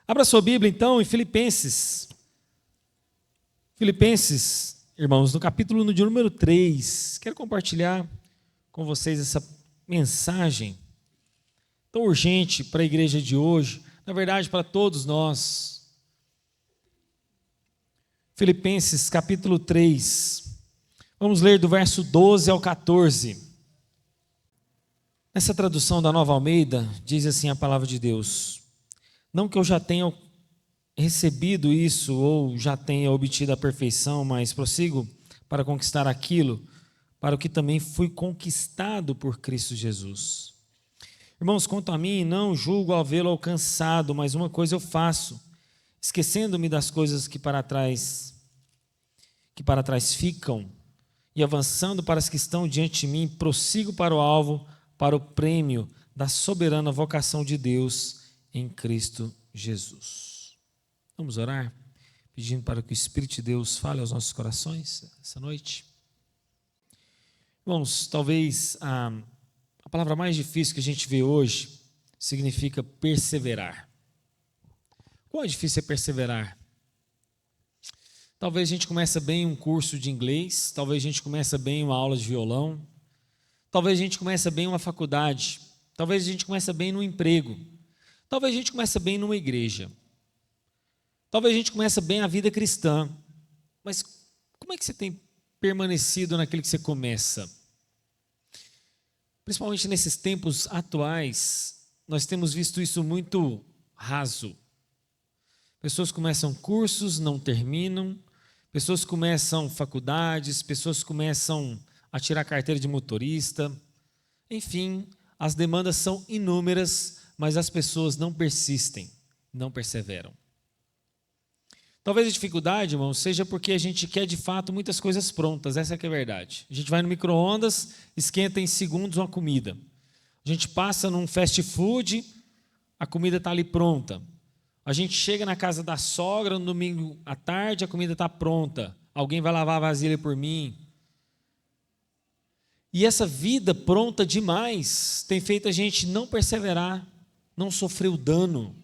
Abra sua Bíblia, então, em Filipenses. Filipenses, irmãos, no capítulo de número 3. Quero compartilhar com vocês essa mensagem tão urgente para a igreja de hoje, na verdade, para todos nós. Filipenses, capítulo 3. Vamos ler do verso 12 ao 14. Nessa tradução da Nova Almeida, diz assim a palavra de Deus: não que eu já tenha recebido isso ou já tenha obtido a perfeição, mas prossigo para conquistar aquilo, para o que também fui conquistado por Cristo Jesus. Irmãos, quanto a mim, não julgo havê-lo alcançado, mas uma coisa eu faço, esquecendo-me das coisas que para trás ficam, e avançando para as que estão diante de mim, prossigo para o alvo, para o prêmio da soberana vocação de Deus em Cristo Jesus. Vamos orar, pedindo para que o Espírito de Deus fale aos nossos corações essa noite. Irmãos, talvez a palavra mais difícil que a gente vê hoje significa perseverar. Quão difícil é perseverar? Talvez a gente comece bem um curso de inglês, talvez a gente comece bem uma aula de violão, talvez a gente comece bem uma faculdade, talvez a gente comece bem no emprego, talvez a gente comece bem numa igreja, talvez a gente comece bem a vida cristã, mas como é que você tem permanecido naquilo que você começa? Principalmente nesses tempos atuais, nós temos visto isso muito raso. Pessoas começam cursos, não terminam, pessoas começam faculdades, pessoas começam a tirar carteira de motorista, enfim, as demandas são inúmeras, mas as pessoas não persistem, não perseveram. Talvez a dificuldade, irmão, seja porque a gente quer de fato muitas coisas prontas, essa que é a verdade. A gente vai no micro-ondas, esquenta em segundos uma comida. A gente passa num fast food, a comida está ali pronta. A gente chega na casa da sogra no domingo à tarde, a comida está pronta. Alguém vai lavar a vasilha por mim. E essa vida pronta demais tem feito a gente não perseverar, não sofrer o dano,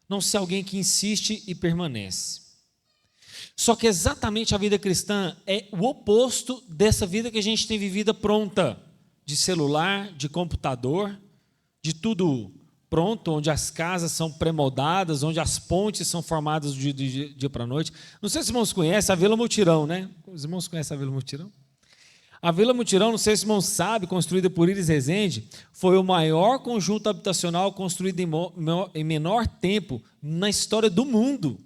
não ser alguém que insiste e permanece. Só que exatamente a vida cristã é o oposto dessa vida que a gente tem vivida pronta, de celular, de computador, de tudo pronto, onde as casas são pré-moldadas, onde as pontes são formadas de dia para a noite. Não sei se os irmãos conhecem a Vila Mutirão, né? Os irmãos conhecem a Vila Mutirão? A Vila Mutirão, não sei se os irmãos sabem, construída por Iris Rezende, foi o maior conjunto habitacional construído em menor tempo na história do mundo.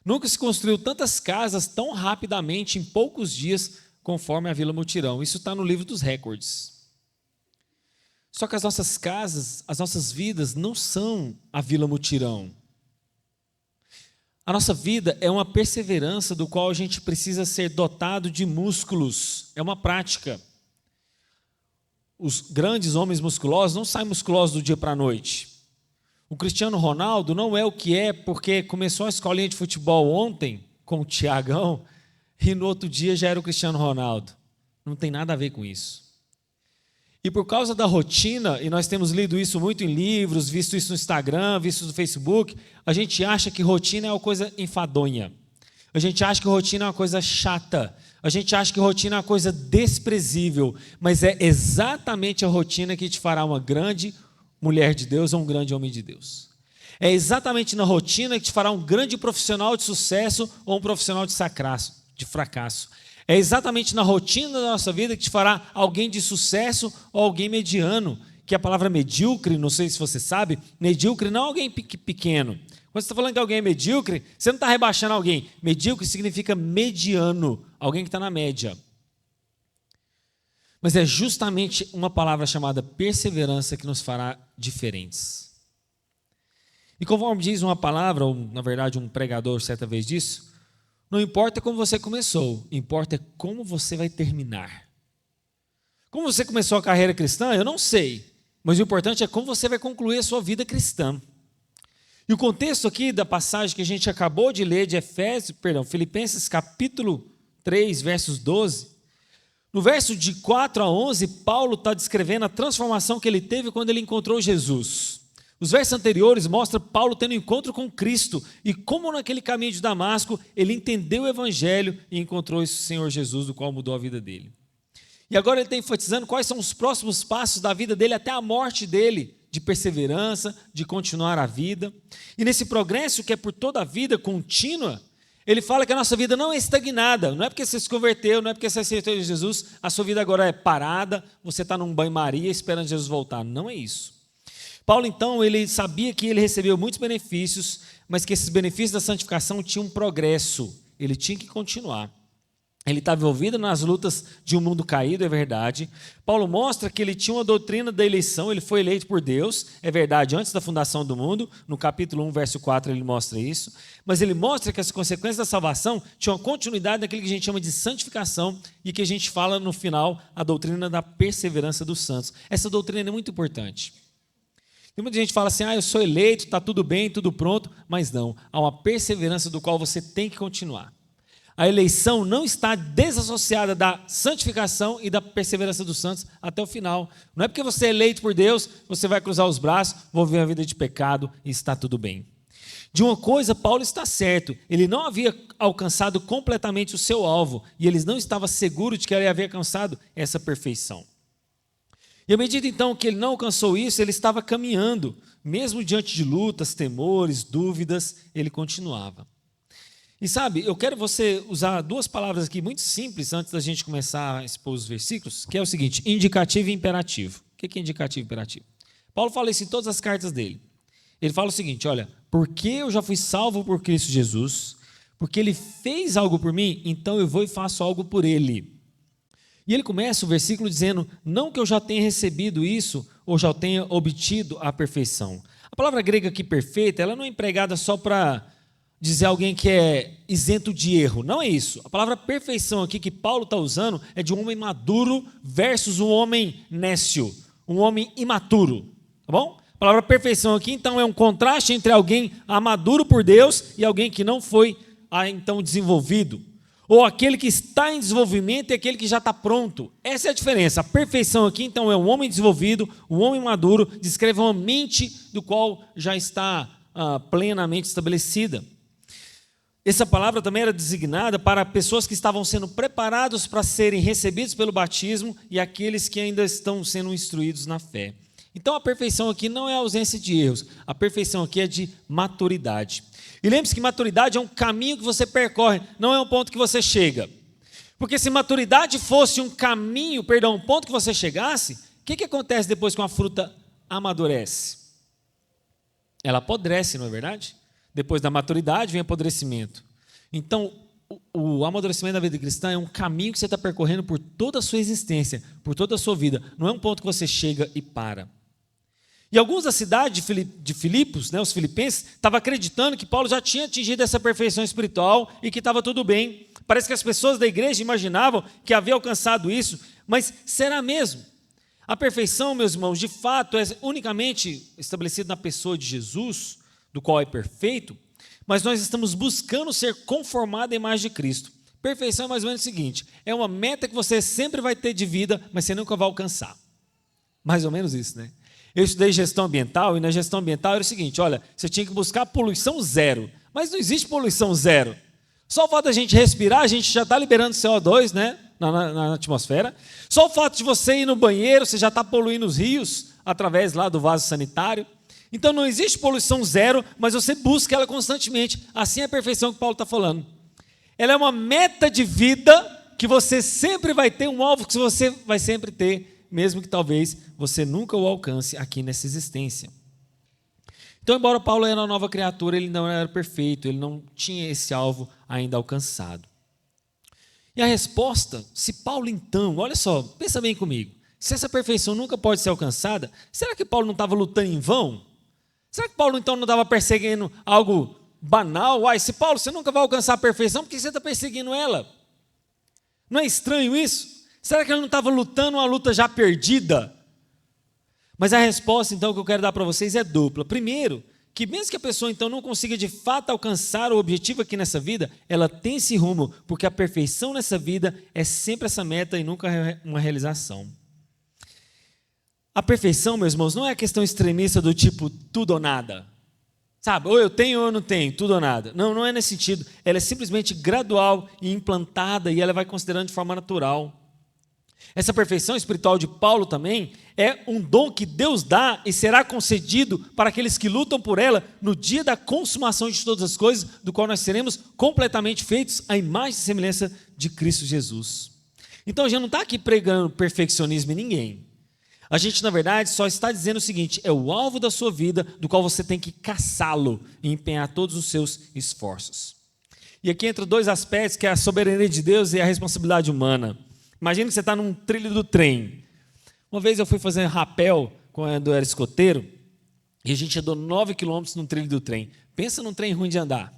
Nunca se construiu tantas casas tão rapidamente, em poucos dias, conforme a Vila Mutirão. Isso está no livro dos recordes. Só que as nossas casas, as nossas vidas não são a Vila Mutirão. A nossa vida é uma perseverança do qual a gente precisa ser dotado de músculos. É uma prática. Os grandes homens musculosos não saem musculosos do dia para a noite. O Cristiano Ronaldo não é o que é porque começou a escolinha de futebol ontem com o Tiagão e no outro dia já era o Cristiano Ronaldo. Não tem nada a ver com isso. E por causa da rotina, e nós temos lido isso muito em livros, visto isso no Instagram, visto no Facebook, a gente acha que rotina é uma coisa enfadonha. A gente acha que rotina é uma coisa chata. A gente acha que rotina é uma coisa desprezível. Mas é exatamente a rotina que te fará uma grande mulher de Deus ou um grande homem de Deus. É exatamente na rotina que te fará um grande profissional de sucesso ou um profissional de fracasso. É exatamente na rotina da nossa vida que te fará alguém de sucesso ou alguém mediano, que a palavra medíocre, não sei se você sabe, medíocre não é alguém pequeno. Quando você está falando que alguém é medíocre, você não está rebaixando alguém. Medíocre significa mediano, alguém que está na média. Mas é justamente uma palavra chamada perseverança que nos fará diferentes. E conforme diz uma palavra, ou na verdade um pregador certa vez disse, não importa como você começou, importa como você vai terminar. Como você começou a carreira cristã, eu não sei, mas o importante é como você vai concluir a sua vida cristã. E o contexto aqui da passagem que a gente acabou de ler de Filipenses capítulo 3, versos 12, no verso de 4 a 11, Paulo está descrevendo a transformação que ele teve quando ele encontrou Jesus. Os versos anteriores mostram Paulo tendo um encontro com Cristo e como naquele caminho de Damasco ele entendeu o Evangelho e encontrou esse Senhor Jesus, do qual mudou a vida dele. E agora ele está enfatizando quais são os próximos passos da vida dele até a morte dele, de perseverança, de continuar a vida. E nesse progresso que é por toda a vida contínua, ele fala que a nossa vida não é estagnada, não é porque você se converteu, não é porque você aceitou Jesus, a sua vida agora é parada, você está num banho-maria esperando Jesus voltar. Não é isso. Paulo, então, ele sabia que ele recebeu muitos benefícios, mas que esses benefícios da santificação tinham um progresso, ele tinha que continuar. Ele estava envolvido nas lutas de um mundo caído, é verdade. Paulo mostra que ele tinha uma doutrina da eleição, ele foi eleito por Deus, é verdade, antes da fundação do mundo. No capítulo 1, verso 4, ele mostra isso. Mas ele mostra que as consequências da salvação tinham uma continuidade daquilo que a gente chama de santificação e que a gente fala no final, a doutrina da perseverança dos santos. Essa doutrina é muito importante. Tem muita gente que fala assim, eu sou eleito, está tudo bem, tudo pronto, mas não, há uma perseverança do qual você tem que continuar. A eleição não está desassociada da santificação e da perseverança dos santos até o final. Não é porque você é eleito por Deus, você vai cruzar os braços, vou viver uma vida de pecado e está tudo bem. De uma coisa, Paulo está certo, ele não havia alcançado completamente o seu alvo e ele não estava seguro de que ele havia alcançado essa perfeição. E à medida então que ele não alcançou isso, ele estava caminhando, mesmo diante de lutas, temores, dúvidas, ele continuava. E sabe, eu quero você usar duas palavras aqui muito simples antes da gente começar a expor os versículos, que é o seguinte, indicativo e imperativo. O que é indicativo e imperativo? Paulo fala isso em todas as cartas dele. Ele fala o seguinte, olha, porque eu já fui salvo por Cristo Jesus, porque ele fez algo por mim, então eu vou e faço algo por ele. E ele começa o versículo dizendo, não que eu já tenha recebido isso, ou já tenha obtido a perfeição. A palavra grega aqui, perfeita, ela não é empregada só para dizer alguém que é isento de erro. Não é isso. A palavra perfeição aqui que Paulo está usando é de um homem maduro versus um homem nécio, um homem imaturo. Tá bom? A palavra perfeição aqui, então, é um contraste entre alguém amaduro por Deus e alguém que não foi então desenvolvido. Ou aquele que está em desenvolvimento e aquele que já está pronto. Essa é a diferença. A perfeição aqui, então, é um homem desenvolvido, um homem maduro, descreve uma mente do qual já está plenamente estabelecida. Essa palavra também era designada para pessoas que estavam sendo preparados para serem recebidos pelo batismo e aqueles que ainda estão sendo instruídos na fé. Então a perfeição aqui não é a ausência de erros, a perfeição aqui é de maturidade. E lembre-se que maturidade é um caminho que você percorre, não é um ponto que você chega. Porque se maturidade fosse um caminho, um ponto que você chegasse, o que acontece depois que uma fruta amadurece? Ela apodrece, não é verdade? Depois da maturidade vem apodrecimento. Então, o amadurecimento da vida cristã é um caminho que você está percorrendo por toda a sua existência, por toda a sua vida. Não é um ponto que você chega e para. E alguns da cidade de Filipos, os filipenses, estavam acreditando que Paulo já tinha atingido essa perfeição espiritual e que estava tudo bem. Parece que as pessoas da igreja imaginavam que havia alcançado isso, mas será mesmo? A perfeição, meus irmãos, de fato é unicamente estabelecida na pessoa de Jesus, do qual é perfeito, mas nós estamos buscando ser conformado à imagem de Cristo. Perfeição é mais ou menos o seguinte, é uma meta que você sempre vai ter de vida, mas você nunca vai alcançar. Mais ou menos isso, né? Eu estudei gestão ambiental, e na gestão ambiental era o seguinte, olha, você tinha que buscar poluição zero, mas não existe poluição zero. Só o fato da gente respirar, a gente já está liberando CO2, né, na atmosfera. Só o fato de você ir no banheiro, você já está poluindo os rios, através lá do vaso sanitário. Então não existe poluição zero, mas você busca ela constantemente. Assim é a perfeição que Paulo está falando. Ela é uma meta de vida que você sempre vai ter, um alvo que você vai sempre ter, mesmo que talvez você nunca o alcance aqui nessa existência. Então, embora Paulo era uma nova criatura, ele não era perfeito, ele não tinha esse alvo ainda alcançado. E a resposta, se Paulo então, olha só, pensa bem comigo, se essa perfeição nunca pode ser alcançada, será que Paulo não estava lutando em vão? Será que Paulo então não estava perseguindo algo banal? Se Paulo, você nunca vai alcançar a perfeição, por que você está perseguindo ela? Não é estranho isso? Será que ele não estava lutando uma luta já perdida? Mas a resposta então que eu quero dar para vocês é dupla. Primeiro, que mesmo que a pessoa então não consiga de fato alcançar o objetivo aqui nessa vida, ela tem esse rumo, porque a perfeição nessa vida é sempre essa meta e nunca uma realização. A perfeição, meus irmãos, não é a questão extremista do tipo tudo ou nada. Sabe, ou eu tenho ou eu não tenho, tudo ou nada. Não, não é nesse sentido. Ela é simplesmente gradual e implantada e ela vai considerando de forma natural. Essa perfeição espiritual de Paulo também é um dom que Deus dá e será concedido para aqueles que lutam por ela no dia da consumação de todas as coisas, do qual nós seremos completamente feitos à imagem e semelhança de Cristo Jesus. Então a gente não está aqui pregando perfeccionismo em ninguém. A gente, na verdade, só está dizendo o seguinte: é o alvo da sua vida, do qual você tem que caçá-lo e empenhar todos os seus esforços. E aqui entra dois aspectos, que é a soberania de Deus e a responsabilidade humana. Imagina que você está num trilho do trem. Uma vez eu fui fazer rapel quando eu era escoteiro, e a gente andou 9 quilômetros num trilho do trem. Pensa num trem ruim de andar.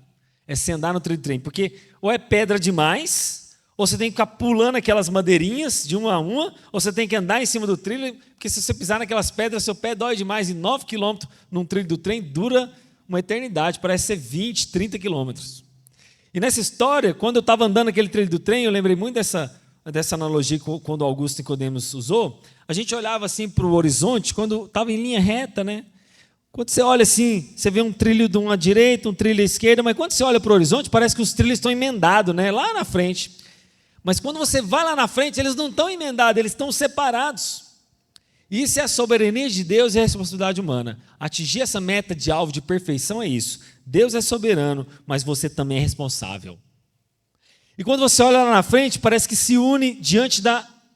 É você andar no trilho do trem, porque ou é pedra demais, ou você tem que ficar pulando aquelas madeirinhas de uma a uma, ou você tem que andar em cima do trilho, porque se você pisar naquelas pedras, seu pé dói demais. E 9 quilômetros num trilho do trem dura uma eternidade, parece ser 20, 30 quilômetros. E nessa história, quando eu estava andando naquele trilho do trem, eu lembrei muito dessa analogia quando Augusto Nicodemos usou. A gente olhava assim para o horizonte, quando estava em linha reta, né? Quando você olha assim, você vê um trilho de uma direita, um trilho à esquerda, mas quando você olha para o horizonte, parece que os trilhos estão emendados, né? Lá na frente. Mas quando você vai lá na frente, eles não estão emendados, eles estão separados. Isso é a soberania de Deus e a responsabilidade humana. Atingir essa meta de alvo de perfeição é isso. Deus é soberano, mas você também é responsável. E quando você olha lá na frente, parece que se une diante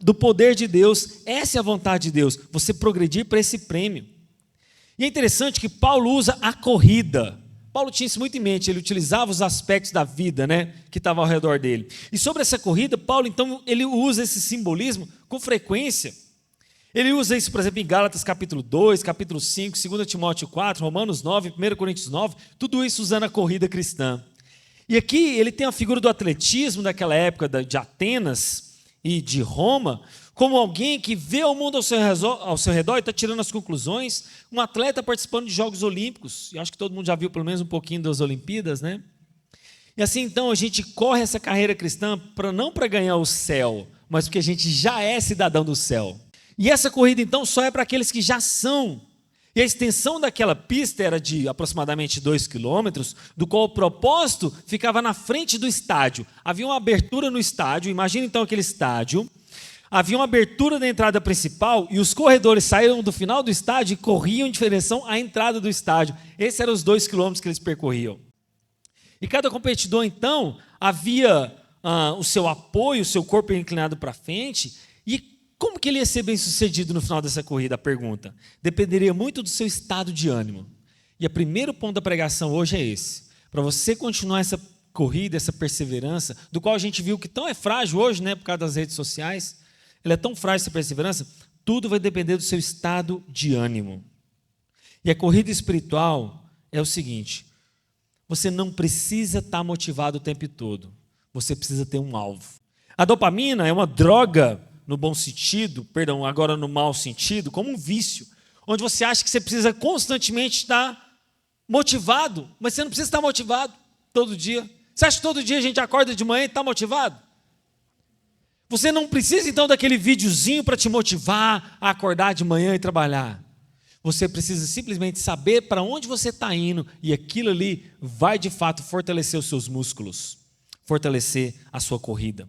do poder de Deus. Essa é a vontade de Deus, você progredir para esse prêmio. E é interessante que Paulo usa a corrida. Paulo tinha isso muito em mente, ele utilizava os aspectos da vida, né, que estava ao redor dele. E sobre essa corrida, Paulo, então, ele usa esse simbolismo com frequência. Ele usa isso, por exemplo, em Gálatas capítulo 2, capítulo 5, 2 Timóteo 4, Romanos 9, 1 Coríntios 9, tudo isso usando a corrida cristã. E aqui ele tem a figura do atletismo daquela época de Atenas e de Roma, como alguém que vê o mundo ao seu redor e está tirando as conclusões, um atleta participando de Jogos Olímpicos. Eu acho que todo mundo já viu pelo menos um pouquinho das Olimpíadas, né? E assim então a gente corre essa carreira cristã não para ganhar o céu, mas porque a gente já é cidadão do céu. E essa corrida então só é para aqueles que já são. E a extensão daquela pista era de aproximadamente 2 quilômetros, do qual o propósito ficava na frente do estádio. Havia uma abertura no estádio, imagina então aquele estádio. Havia uma abertura da entrada principal e os corredores saíram do final do estádio e corriam em direção à entrada do estádio. Esses eram os 2 quilômetros que eles percorriam. E cada competidor, então, havia o seu apoio, o seu corpo inclinado para frente. E como que ele ia ser bem sucedido no final dessa corrida? A pergunta dependeria muito do seu estado de ânimo. E o primeiro ponto da pregação hoje é esse. Para você continuar essa corrida, essa perseverança, do qual a gente viu que tão é frágil hoje, né, por causa das redes sociais, ela é tão frágil essa perseverança, tudo vai depender do seu estado de ânimo. E a corrida espiritual é o seguinte: você não precisa estar motivado o tempo todo, você precisa ter um alvo. A dopamina é uma droga, no bom sentido, perdão, agora no mau sentido, como um vício, onde você acha que você precisa constantemente estar motivado, mas você não precisa estar motivado todo dia. Você acha que todo dia a gente acorda de manhã e está motivado? Você não precisa então daquele videozinho para te motivar a acordar de manhã e trabalhar. Você precisa simplesmente saber para onde você está indo e aquilo ali vai de fato fortalecer os seus músculos, fortalecer a sua corrida.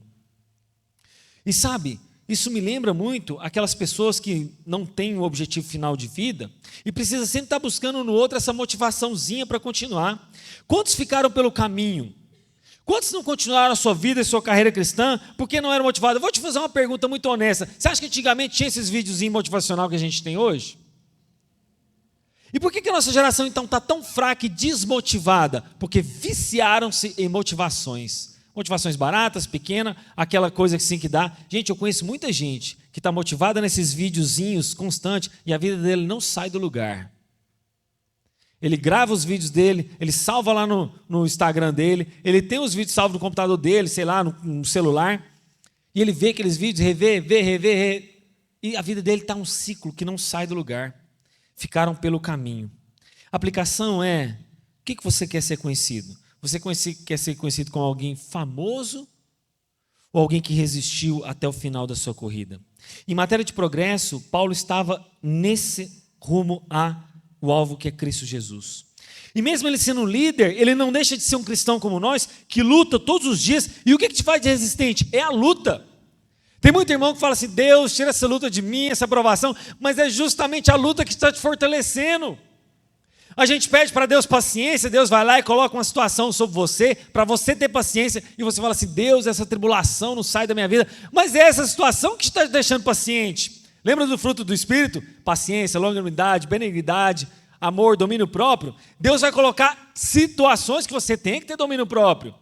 E sabe, isso me lembra muito aquelas pessoas que não têm um objetivo final de vida e precisa sempre estar buscando no outro essa motivaçãozinha para continuar. Quantos ficaram pelo caminho? Quantos não continuaram a sua vida e sua carreira cristã porque não eram motivados? Eu vou te fazer uma pergunta muito honesta. Você acha que antigamente tinha esses videozinhos motivacional que a gente tem hoje? E por que a nossa geração então está tão fraca e desmotivada? Porque viciaram-se em motivações. Motivações baratas, pequenas, aquela coisa assim que dá. Gente, eu conheço muita gente que está motivada nesses videozinhos constantes e a vida dele não sai do lugar. Ele grava os vídeos dele, ele salva lá no Instagram dele, ele tem os vídeos salvos no computador dele, sei lá, no celular, e ele vê aqueles vídeos, revê, e a vida dele está um ciclo que não sai do lugar. Ficaram pelo caminho. A aplicação é: o que você quer ser conhecido? Você quer ser conhecido como alguém famoso ou alguém que resistiu até o final da sua corrida? Em matéria de progresso, Paulo estava nesse rumo ao alvo que é Cristo Jesus. E mesmo ele sendo um líder, ele não deixa de ser um cristão como nós, que luta todos os dias. E o que te faz de resistente? É a luta. Tem muito irmão que fala assim, Deus, tira essa luta de mim, essa provação, mas é justamente a luta que está te fortalecendo. A gente pede para Deus paciência, Deus vai lá e coloca uma situação sobre você, para você ter paciência, e você fala assim, Deus, essa tribulação não sai da minha vida, mas é essa situação que está te deixando paciente. Lembra do fruto do Espírito? Paciência, longanimidade, benignidade, amor, domínio próprio. Deus vai colocar situações que você tem que ter domínio próprio.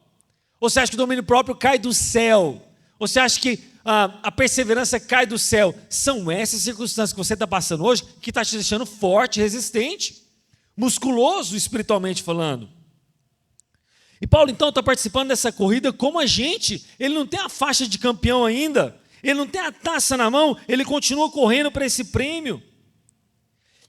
Ou você acha que o domínio próprio cai do céu? Ou você acha que a perseverança cai do céu? São essas circunstâncias que você está passando hoje que está te deixando forte, resistente, musculoso espiritualmente falando. E Paulo então está participando dessa corrida como a gente. Ele não tem a faixa de campeão ainda, ele não tem a taça na mão, ele continua correndo para esse prêmio.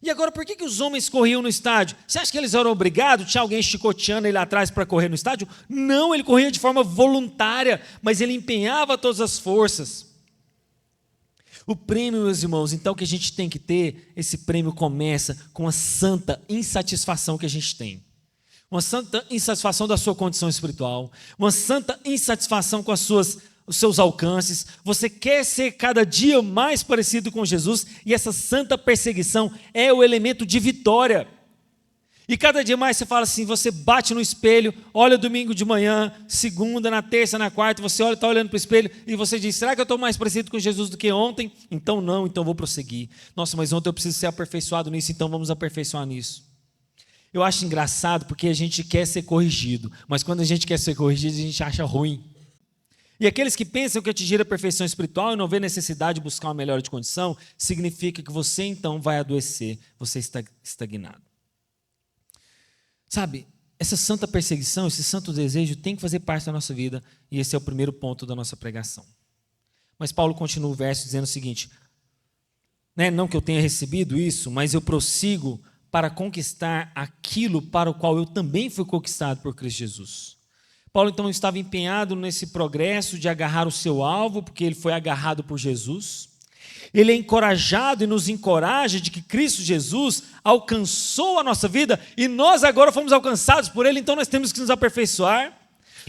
E agora, por que os homens corriam no estádio? Você acha que eles eram obrigados? Tinha alguém chicoteando ele atrás para correr no estádio? Não, ele corria de forma voluntária, mas ele empenhava todas as forças. O prêmio, meus irmãos, então que a gente tem que ter, esse prêmio começa com a santa insatisfação que a gente tem. Uma santa insatisfação da sua condição espiritual, uma santa insatisfação com os seus alcances. Você quer ser cada dia mais parecido com Jesus, e essa santa perseguição é o elemento de vitória. E cada dia mais você fala assim, você bate no espelho, olha domingo de manhã, segunda, na terça, na quarta, você olha, está olhando para o espelho e você diz, será que eu estou mais parecido com Jesus do que ontem? Então não, então vou prosseguir. Nossa, mas ontem eu preciso ser aperfeiçoado nisso, então vamos aperfeiçoar nisso. Eu acho engraçado porque a gente quer ser corrigido, mas quando a gente quer ser corrigido, a gente acha ruim. E aqueles que pensam que atingir a perfeição espiritual e não vê necessidade de buscar uma melhora de condição, significa que você então vai adoecer, você está estagnado. Sabe, essa santa perseguição, esse santo desejo tem que fazer parte da nossa vida, e esse é o primeiro ponto da nossa pregação. Mas Paulo continua o verso dizendo o seguinte, não que eu tenha recebido isso, mas eu prossigo para conquistar aquilo para o qual eu também fui conquistado por Cristo Jesus. Paulo então estava empenhado nesse progresso de agarrar o seu alvo, porque ele foi agarrado por Jesus. Ele é encorajado e nos encoraja de que Cristo Jesus alcançou a nossa vida e nós agora fomos alcançados por Ele, então nós temos que nos aperfeiçoar.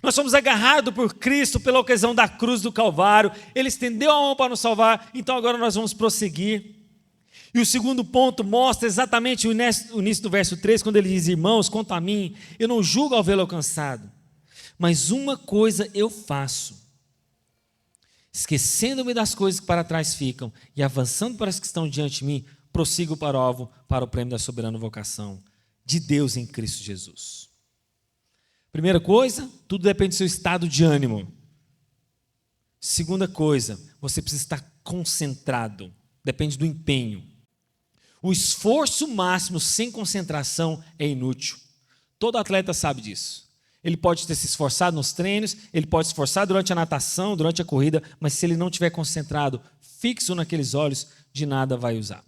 Nós somos agarrados por Cristo pela ocasião da cruz do Calvário, Ele estendeu a mão para nos salvar, então agora nós vamos prosseguir. E o segundo ponto mostra exatamente o início do verso 3, quando ele diz, irmãos, quanto a mim, eu não julgo ao vê-lo alcançado, mas uma coisa eu faço, esquecendo-me das coisas que para trás ficam e avançando para as que estão diante de mim, prossigo para o alvo, para o prêmio da soberana vocação de Deus em Cristo Jesus. Primeira coisa, tudo depende do seu estado de ânimo. Segunda coisa, você precisa estar concentrado, depende do empenho. O esforço máximo sem concentração é inútil. Todo atleta sabe disso. Ele pode ter se esforçado nos treinos, ele pode se esforçar durante a natação, durante a corrida, mas se ele não estiver concentrado, fixo naqueles olhos, de nada vai usar.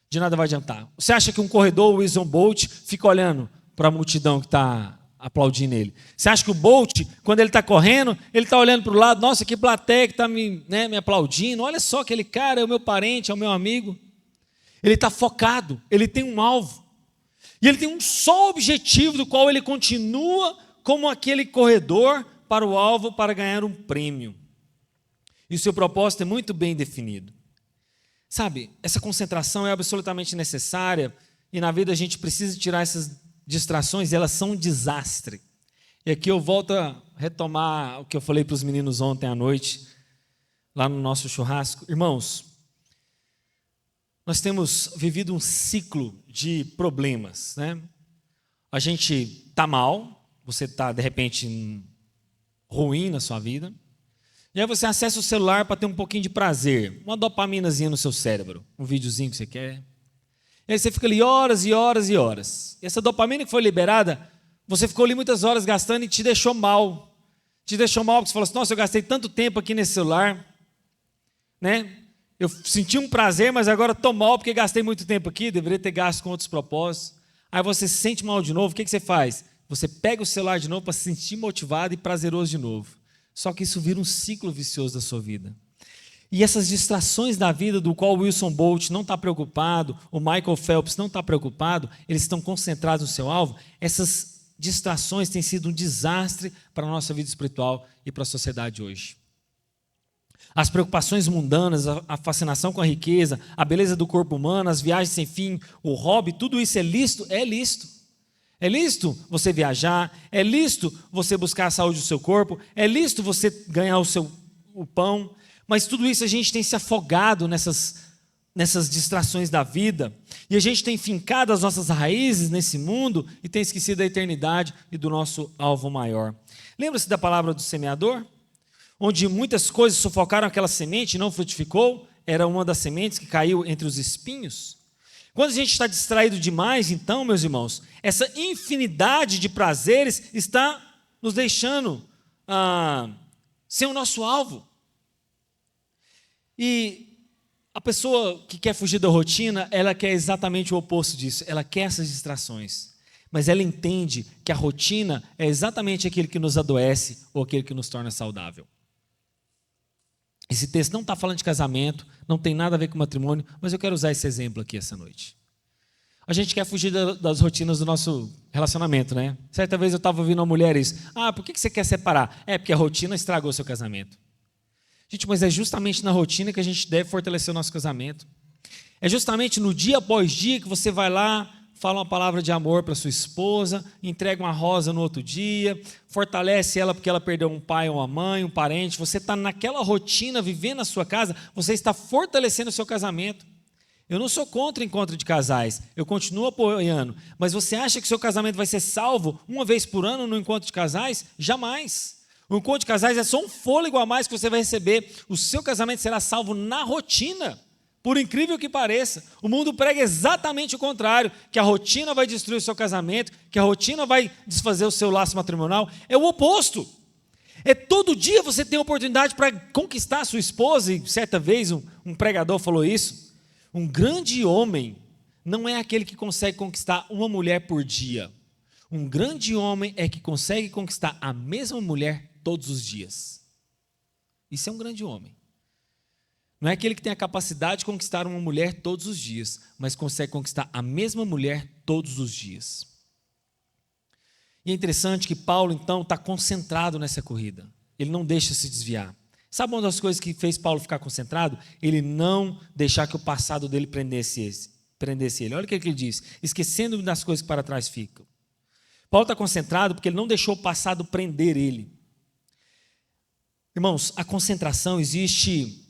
De nada vai adiantar. Você acha que um corredor, o Usain Bolt, fica olhando para a multidão que está aplaudindo ele? Você acha que o Bolt, quando ele está correndo, ele está olhando para o lado, nossa, que plateia que está me aplaudindo, olha só, aquele cara é o meu parente, é o meu amigo. Ele está focado, ele tem um alvo. E ele tem um só objetivo, do qual ele continua como aquele corredor para o alvo, para ganhar um prêmio. E o seu propósito é muito bem definido. Sabe, essa concentração é absolutamente necessária, e na vida a gente precisa tirar essas distrações, e elas são um desastre. E aqui eu volto a retomar o que eu falei para os meninos ontem à noite, lá no nosso churrasco. Irmãos, nós temos vivido um ciclo de problemas, né? A gente está mal, você está, de repente, ruim na sua vida, e aí você acessa o celular para ter um pouquinho de prazer, uma dopaminazinha no seu cérebro, um videozinho que você quer. E aí você fica ali horas e horas e horas. E essa dopamina que foi liberada, você ficou ali muitas horas gastando e te deixou mal. Te deixou mal porque você falou assim, nossa, eu gastei tanto tempo aqui nesse celular, né? Eu senti um prazer, mas agora estou mal porque gastei muito tempo aqui, deveria ter gasto com outros propósitos. Aí você se sente mal de novo, o que você faz? Você pega o celular de novo para se sentir motivado e prazeroso de novo. Só que isso vira um ciclo vicioso da sua vida. E essas distrações da vida, do qual o Usain Bolt não está preocupado, o Michael Phelps não está preocupado, eles estão concentrados no seu alvo, essas distrações têm sido um desastre para a nossa vida espiritual e para a sociedade hoje. As preocupações mundanas, a fascinação com a riqueza, a beleza do corpo humano, as viagens sem fim, o hobby, tudo isso é lícito? É lícito. É lícito você viajar, é lícito você buscar a saúde do seu corpo, é lícito você ganhar o pão, mas tudo isso a gente tem se afogado nessas distrações da vida, e a gente tem fincado as nossas raízes nesse mundo e tem esquecido da eternidade e do nosso alvo maior. Lembra-se da palavra do semeador? Onde muitas coisas sufocaram aquela semente e não frutificou, era uma das sementes que caiu entre os espinhos. Quando a gente está distraído demais, então, meus irmãos, essa infinidade de prazeres está nos deixando sem o nosso alvo. E a pessoa que quer fugir da rotina, ela quer exatamente o oposto disso, ela quer essas distrações. Mas ela entende que a rotina é exatamente aquele que nos adoece ou aquele que nos torna saudável. Esse texto não está falando de casamento, não tem nada a ver com matrimônio, mas eu quero usar esse exemplo aqui essa noite. A gente quer fugir das rotinas do nosso relacionamento, né? Certa vez eu estava ouvindo uma mulher isso. Por que você quer separar? Porque a rotina estragou o seu casamento. Gente, mas é justamente na rotina que a gente deve fortalecer o nosso casamento. É justamente no dia após dia que você vai lá, fala uma palavra de amor para sua esposa, entrega uma rosa no outro dia, fortalece ela porque ela perdeu um pai ou uma mãe, um parente. Você está naquela rotina, vivendo na sua casa, você está fortalecendo o seu casamento. Eu não sou contra o encontro de casais, eu continuo apoiando, mas você acha que seu casamento vai ser salvo uma vez por ano no encontro de casais? Jamais. O encontro de casais é só um fôlego a mais que você vai receber. O seu casamento será salvo na rotina. Por incrível que pareça, o mundo prega exatamente o contrário, que a rotina vai destruir o seu casamento, que a rotina vai desfazer o seu laço matrimonial. É o oposto. É todo dia você tem a oportunidade para conquistar a sua esposa, e certa vez um pregador falou isso. Um grande homem não é aquele que consegue conquistar uma mulher por dia. Um grande homem é que consegue conquistar a mesma mulher todos os dias. Isso é um grande homem. Não é aquele que tem a capacidade de conquistar uma mulher todos os dias, mas consegue conquistar a mesma mulher todos os dias. E é interessante que Paulo, então, está concentrado nessa corrida. Ele não deixa se desviar. Sabe uma das coisas que fez Paulo ficar concentrado? Ele não deixar que o passado dele prendesse ele. Olha o que ele diz: esquecendo das coisas que para trás ficam. Paulo está concentrado porque ele não deixou o passado prender ele. Irmãos, a concentração existe.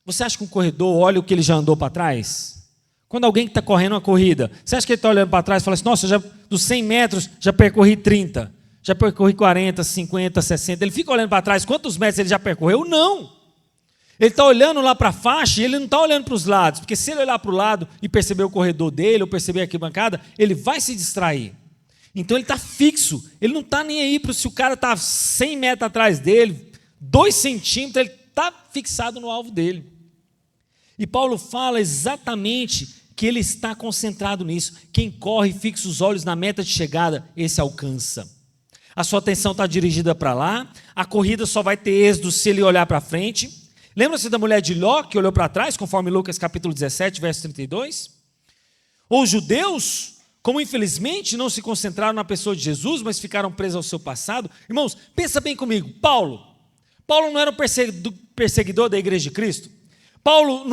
Você acha que um corredor olha o que ele já andou para trás? Quando alguém que está correndo uma corrida, você acha que ele está olhando para trás e fala assim: nossa, dos 100 metros já percorri 30, já percorri 40, 50, 60. Ele fica olhando para trás, quantos metros ele já percorreu? Não. Ele está olhando lá para a faixa e ele não está olhando para os lados, porque se ele olhar para o lado e perceber o corredor dele, ou perceber a arquibancada, ele vai se distrair. Então ele está fixo, ele não está nem aí para se o cara está 100 metros atrás dele, 2 centímetros, ele está fixado no alvo dele. E Paulo fala exatamente que ele está concentrado nisso. Quem corre e fixa os olhos na meta de chegada, esse alcança. A sua atenção está dirigida para lá, a corrida só vai ter êxito se ele olhar para frente. Lembra-se da mulher de Ló, que olhou para trás, conforme Lucas capítulo 17, verso 32? Os judeus, como infelizmente não se concentraram na pessoa de Jesus, mas ficaram presos ao seu passado. Irmãos, pensa bem comigo, Paulo não era um perseguidor da igreja de Cristo? Paulo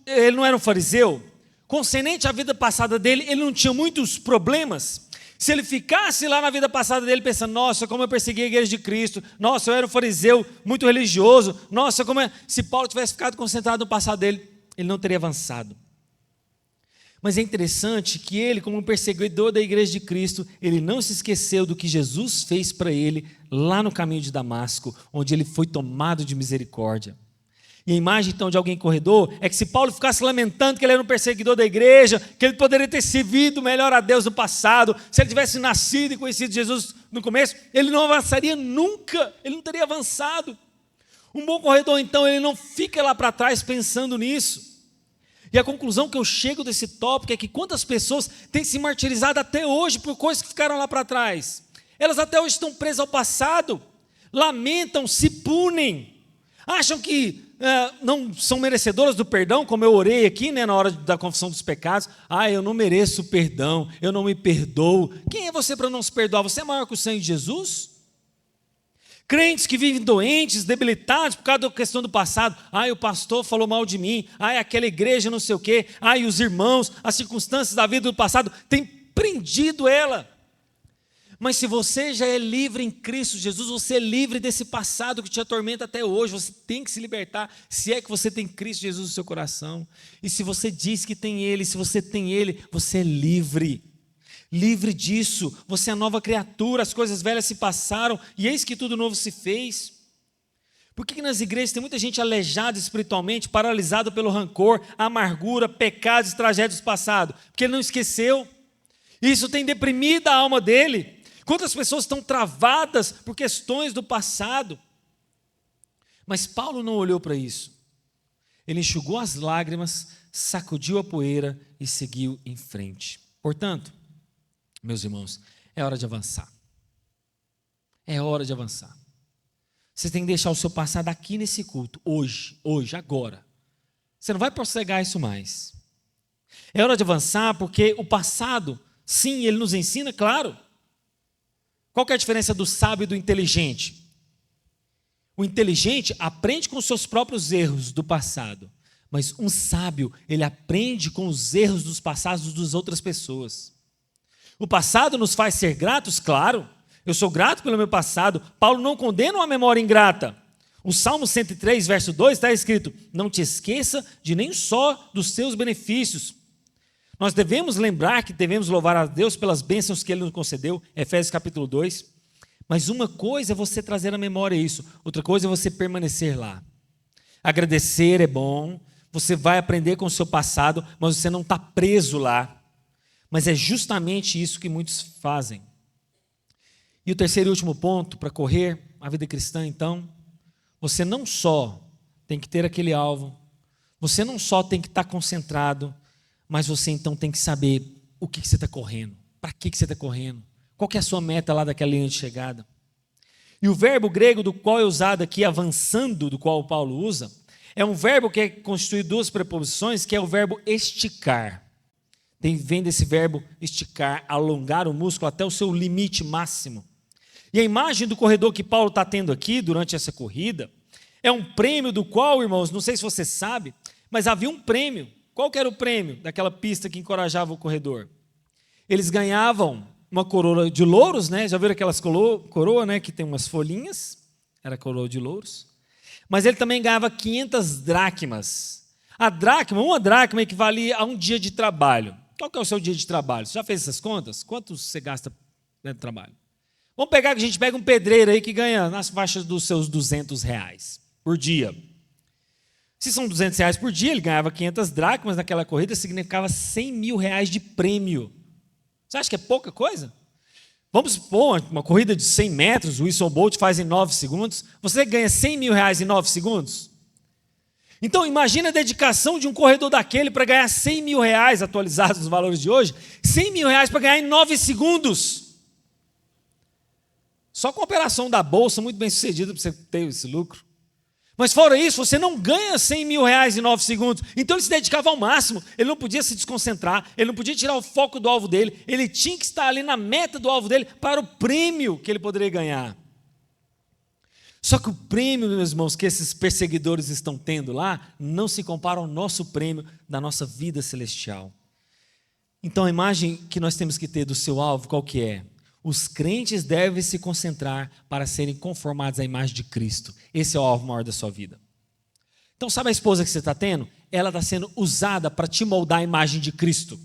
ele não era um fariseu? Concernente à vida passada dele, ele não tinha muitos problemas? Se ele ficasse lá na vida passada dele pensando: nossa, como eu persegui a igreja de Cristo, nossa, eu era um fariseu muito religioso, nossa, se Paulo tivesse ficado concentrado no passado dele, ele não teria avançado. Mas é interessante que ele, como um perseguidor da igreja de Cristo, ele não se esqueceu do que Jesus fez para ele lá no caminho de Damasco, onde ele foi tomado de misericórdia. E a imagem então de alguém corredor é que se Paulo ficasse lamentando que ele era um perseguidor da igreja, que ele poderia ter servido melhor a Deus no passado, se ele tivesse nascido e conhecido Jesus no começo, ele não avançaria nunca, ele não teria avançado. Um bom corredor então, ele não fica lá para trás pensando nisso. E a conclusão que eu chego desse tópico é que quantas pessoas têm se martirizado até hoje por coisas que ficaram lá para trás. Elas até hoje estão presas ao passado, lamentam, se punem, acham que não são merecedoras do perdão, como eu orei aqui, né, na hora da confissão dos pecados. Eu não mereço perdão, eu não me perdoo. Quem é você para não se perdoar? Você é maior que o sangue de Jesus? Crentes que vivem doentes, debilitados por causa da questão do passado. O pastor falou mal de mim. Aquela igreja não sei o quê. Os irmãos, as circunstâncias da vida do passado têm prendido ela. Mas se você já é livre em Cristo Jesus, você é livre desse passado que te atormenta até hoje. Você tem que se libertar, se é que você tem Cristo Jesus no seu coração. E se você diz que tem Ele, se você tem Ele, você é livre. Livre disso, você é nova criatura, as coisas velhas se passaram e eis que tudo novo se fez. Por que nas igrejas tem muita gente aleijada espiritualmente, paralisada pelo rancor, amargura, pecados e tragédias do passado? Porque ele não esqueceu. Isso tem deprimido a alma dele. Quantas pessoas estão travadas por questões do passado? Mas Paulo não olhou para isso. Ele enxugou as lágrimas, sacudiu a poeira e seguiu em frente. Portanto, meus irmãos, é hora de avançar. É hora de avançar. Você tem que deixar o seu passado aqui nesse culto, hoje, agora. Você não vai prosseguir isso mais. É hora de avançar porque o passado, sim, ele nos ensina, claro. Qual que é a diferença do sábio e do inteligente? O inteligente aprende com os seus próprios erros do passado, mas um sábio, ele aprende com os erros dos passados das outras pessoas. O passado nos faz ser gratos, claro. Eu sou grato pelo meu passado. Paulo não condena uma memória ingrata. O Salmo 103, verso 2, está escrito: não te esqueça de nem só dos seus benefícios. Nós devemos lembrar que devemos louvar a Deus pelas bênçãos que Ele nos concedeu, Efésios capítulo 2. Mas uma coisa é você trazer à memória isso, outra coisa é você permanecer lá. Agradecer é bom, você vai aprender com o seu passado, mas você não está preso lá. Mas é justamente isso que muitos fazem. E o terceiro e último ponto, para correr a vida cristã, então, você não só tem que ter aquele alvo, você não só tem que estar concentrado, mas você então tem que saber o que você está correndo, para que você está correndo, qual que é a sua meta lá daquela linha de chegada. E o verbo grego do qual é usado aqui, avançando, do qual o Paulo usa, é um verbo que constitui duas preposições, que é o verbo esticar. Vem desse verbo esticar, alongar o músculo até o seu limite máximo. E a imagem do corredor que Paulo está tendo aqui durante essa corrida é um prêmio do qual, irmãos, não sei se você sabe, mas havia um prêmio. Qual que era o prêmio daquela pista que encorajava o corredor? Eles ganhavam uma coroa de louros, né? Já viram aquelas coroas, né? Que tem umas folhinhas? Era coroa de louros. Mas ele também ganhava 500 dracmas. Uma dracma equivalia a um dia de trabalho. Qual que é o seu dia de trabalho? Você já fez essas contas? Quanto você gasta no trabalho? Vamos pegar que a gente pega um pedreiro aí que ganha nas faixas dos seus R$200 por dia. Se são R$200 por dia, ele ganhava 500 dracmas naquela corrida, significava R$100 mil de prêmio. Você acha que é pouca coisa? Vamos supor uma corrida de 100 metros, o Usain Bolt faz em 9 segundos. Você ganha R$100 mil em 9 segundos? Então, imagina a dedicação de um corredor daquele para ganhar R$100 mil atualizados nos valores de hoje. R$100 mil para ganhar em 9 segundos. Só com a operação da bolsa, muito bem sucedida para você ter esse lucro. Mas fora isso, você não ganha R$100 mil em 9 segundos. Então ele se dedicava ao máximo. Ele não podia se desconcentrar, ele não podia tirar o foco do alvo dele. Ele tinha que estar ali na meta do alvo dele para o prêmio que ele poderia ganhar. Só que o prêmio, meus irmãos, que esses perseguidores estão tendo lá, não se compara ao nosso prêmio da nossa vida celestial. Então a imagem que nós temos que ter do seu alvo, qual que é? Os crentes devem se concentrar para serem conformados à imagem de Cristo. Esse é o alvo maior da sua vida. Então sabe a esposa que você está tendo? Ela está sendo usada para te moldar a imagem de Cristo.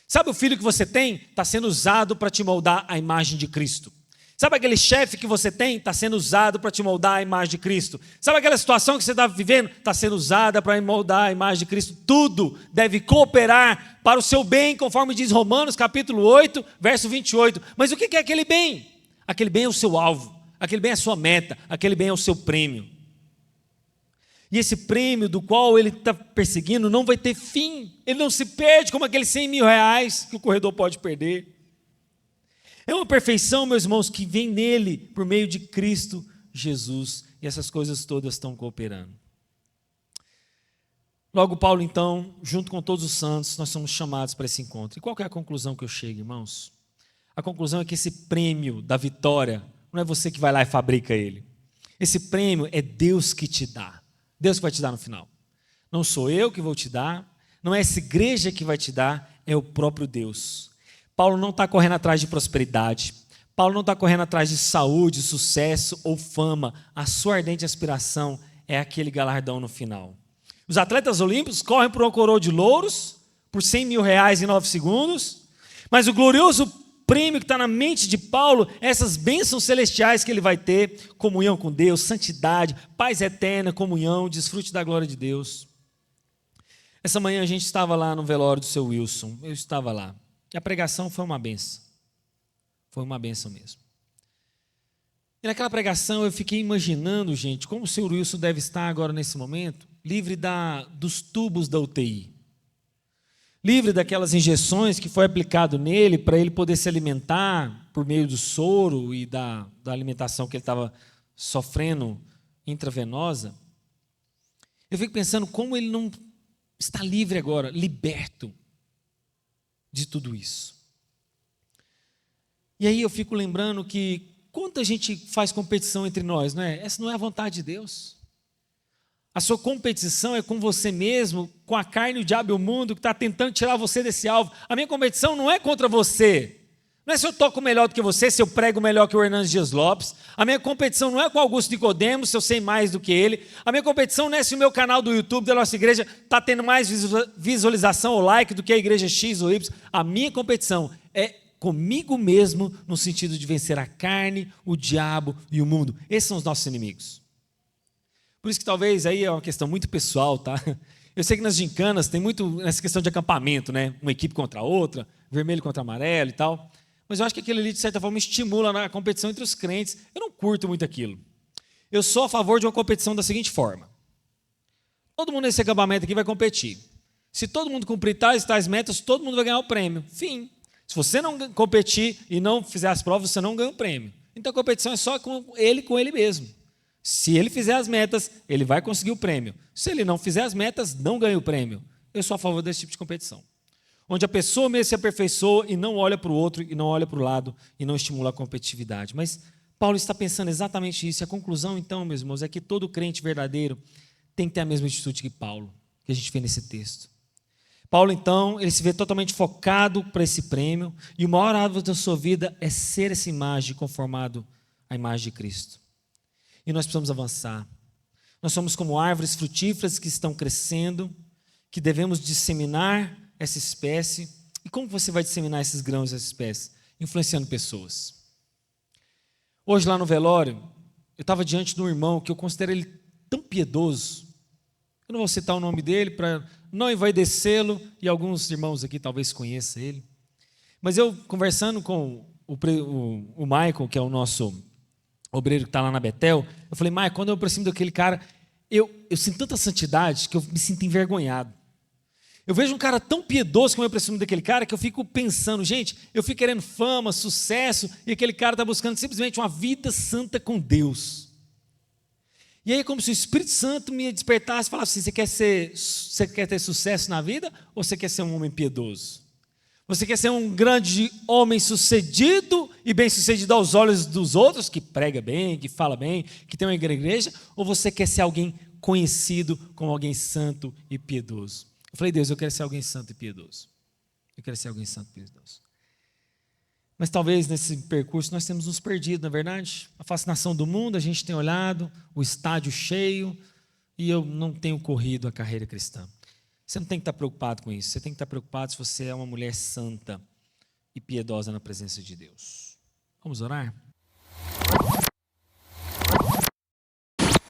Sabe o filho que você tem? Está sendo usado para te moldar a imagem de Cristo. Sabe aquele chefe que você tem? Está sendo usado para te moldar a imagem de Cristo. Sabe aquela situação que você está vivendo? Está sendo usada para moldar a imagem de Cristo. Tudo deve cooperar para o seu bem, conforme diz Romanos capítulo 8, verso 28. Mas o que é aquele bem? Aquele bem é o seu alvo. Aquele bem é a sua meta. Aquele bem é o seu prêmio. E esse prêmio do qual ele está perseguindo não vai ter fim. Ele não se perde como aqueles R$100 mil que o corredor pode perder. É uma perfeição, meus irmãos, que vem nele por meio de Cristo Jesus. E essas coisas todas estão cooperando. Logo, Paulo, então, junto com todos os santos, nós somos chamados para esse encontro. E qual que é a conclusão que eu chego, irmãos? A conclusão é que esse prêmio da vitória não é você que vai lá e fabrica ele. Esse prêmio é Deus que te dá. Deus que vai te dar no final. Não sou eu que vou te dar, não é essa igreja que vai te dar, é o próprio Deus. Paulo não está correndo atrás de prosperidade. Paulo não está correndo atrás de saúde, sucesso ou fama. A sua ardente aspiração é aquele galardão no final. Os atletas olímpicos correm por uma coroa de louros, por 100 mil reais em 9 segundos, mas o glorioso prêmio que está na mente de Paulo é essas bênçãos celestiais que ele vai ter, comunhão com Deus, santidade, paz eterna, comunhão, desfrute da glória de Deus. Essa manhã a gente estava lá no velório do seu Wilson, eu estava lá, e a pregação foi uma bênção, mesmo. E naquela pregação eu fiquei imaginando, gente, como o seu Wilson deve estar agora nesse momento, livre dos tubos da UTI, livre daquelas injeções que foi aplicado nele para ele poder se alimentar por meio do soro e da alimentação que ele estava sofrendo intravenosa. Eu fico pensando como ele não está livre agora, liberto de tudo isso. E aí eu fico lembrando que quanta gente faz competição entre nós, não é? Essa não é a vontade de Deus. A sua competição é com você mesmo, com a carne, o diabo e o mundo que está tentando tirar você desse alvo. A minha competição não é contra você. Não é se eu toco melhor do que você, se eu prego melhor que o Hernandes Dias Lopes. A minha competição não é com o Augusto Nicodemos, se eu sei mais do que ele. A minha competição não é se o meu canal do YouTube da nossa igreja está tendo mais visualização ou like do que a igreja X ou Y. A minha competição é comigo mesmo, no sentido de vencer a carne, o diabo e o mundo. Esses são os nossos inimigos. Por isso que talvez aí é uma questão muito pessoal, tá? Eu sei que nas gincanas tem muito essa questão de acampamento, né? Uma equipe contra a outra, vermelho contra amarelo e tal. Mas eu acho que aquilo ali, de certa forma, estimula a competição entre os crentes. Eu não curto muito aquilo. Eu sou a favor de uma competição da seguinte forma. Todo mundo nesse acampamento aqui vai competir. Se todo mundo cumprir tais metas, todo mundo vai ganhar o prêmio. Fim. Se você não competir e não fizer as provas, você não ganha o prêmio. Então a competição é só com ele mesmo. Se ele fizer as metas, ele vai conseguir o prêmio. Se ele não fizer as metas, não ganha o prêmio. Eu sou a favor desse tipo de competição. Onde a pessoa mesmo se aperfeiçoa e não olha para o outro, e não olha para o lado, e não estimula a competitividade. Mas Paulo está pensando exatamente isso. E a conclusão, então, meus irmãos, é que todo crente verdadeiro tem que ter a mesma atitude que Paulo, que a gente vê nesse texto. Paulo, então, ele se vê totalmente focado para esse prêmio, e o maior hábito da sua vida é ser essa imagem, conformado à imagem de Cristo. E nós precisamos avançar. Nós somos como árvores frutíferas que estão crescendo, que devemos disseminar essa espécie. E como você vai disseminar esses grãos dessa espécie? Influenciando pessoas. Hoje lá no velório, eu estava diante de um irmão que eu considero ele tão piedoso. Eu não vou citar o nome dele para não envaidecê-lo, e alguns irmãos aqui talvez conheçam ele. Mas eu, conversando com o Michael, que é o nosso obreiro que está lá na Betel, eu falei, Michael, quando eu aproximo daquele cara, eu sinto tanta santidade que eu me sinto envergonhado. Eu vejo um cara tão piedoso como eu aproximo daquele cara que eu fico pensando, gente, eu fico querendo fama, sucesso, e aquele cara está buscando simplesmente uma vida santa com Deus. E aí é como se o Espírito Santo me despertasse e falasse assim, você quer ter sucesso na vida ou você quer ser um homem piedoso? Você quer ser um grande homem sucedido e bem sucedido aos olhos dos outros, que prega bem, que fala bem, que tem uma igreja, ou você quer ser alguém conhecido como alguém santo e piedoso? Eu falei, Deus, eu quero ser alguém santo e piedoso. Eu quero ser alguém santo e piedoso. Mas talvez nesse percurso nós temos nos perdido, não é verdade? A fascinação do mundo, a gente tem olhado, o estádio cheio, e eu não tenho corrido a carreira cristã. Você não tem que estar preocupado com isso. Você tem que estar preocupado se você é uma mulher santa e piedosa na presença de Deus. Vamos orar?